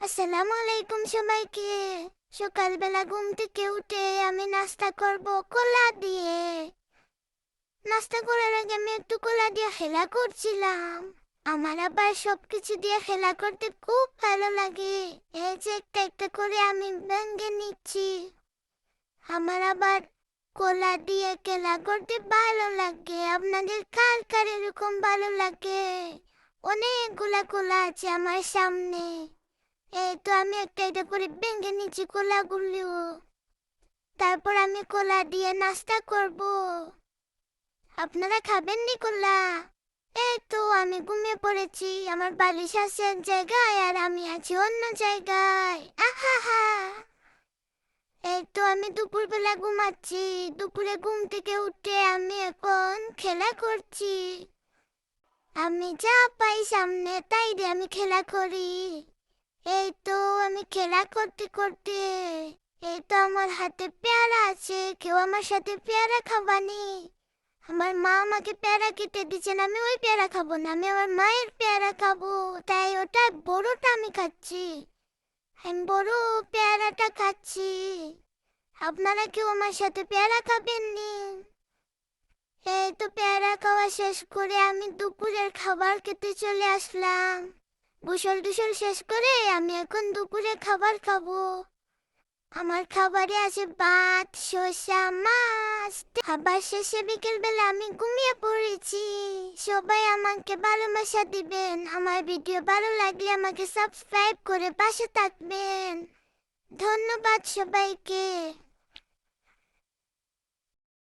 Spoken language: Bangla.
আসসালামু আলাইকুম সবাইকে। সকালবেলা ঘুম থেকে উঠে আমি নাস্তা করব কলা দিয়ে। নাস্তা করার আগে আমি একটু কলা দিয়ে খেলা করছিলাম। আমার আবার সবকিছু দিয়ে খেলা করতে খুব ভালো লাগে। এই যে একটা একটা করে আমি ভেঙে নিচ্ছি। আমার আবার কলা দিয়ে খেলা করতে ভালো লাগে। আপনাদের কার কার এরকম ভালো লাগে? অনেকগুলা কলা আছে আমার সামনে। এই তো আমি একটা একটা করে ভেঙে নিচ্ছি কলাগুলো। তারপর আমি কলা দিয়ে নাস্তা করব। আপনারা খাবেন নি কলা? এই তো আমি ঘুমিয়ে পড়েছি। আমার বালিশ আছে এক জায়গায় আর আমি আছি অন্য জায়গায়। আহা! এই তো আমি দুপুরবেলা ঘুমাচ্ছি। দুপুরে ঘুম থেকে উঠে আমি এখন খেলা করছি। আমি যা পাই সামনে তাই দিয়ে আমি খেলা করি। এই তো আমি খেলা করতে করতে এই তো আমার হাতে পেয়ারা আছে। কেউ আমার সাথে পেয়ারা খাবানি? আমার মা আমাকে পেয়ারা কেটে দিচ্ছেন, আমি ওই পেয়ারা খাবো না, আমি আমার মায়ের পেয়ারা খাবো। তাই ওটা বড়টা আমি খাচ্ছি। আমি বড় পেয়ারাটা খাচ্ছি। আপনারা কেউ আমার সাথে পেয়ারা খাবেন নি? এই তো পেয়ারা খাওয়া শেষ করে আমি দুপুরের খাবার খেতে চলে আসলাম। গোসল টুসল শেষ করে আমি এখন দুপুরে খাবার খাবো। আমার খাবারে আছে ভাত, শসা, মাছ। খাবার শেষে বিকেল বেলা আমি ঘুমিয়ে পড়েছি। সবাই আমাকে ভালোবাসা দিবেন। আমার ভিডিও ভালো লাগলে আমাকে সাবস্ক্রাইব করে পাশে থাকবেন। ধন্যবাদ সবাইকে।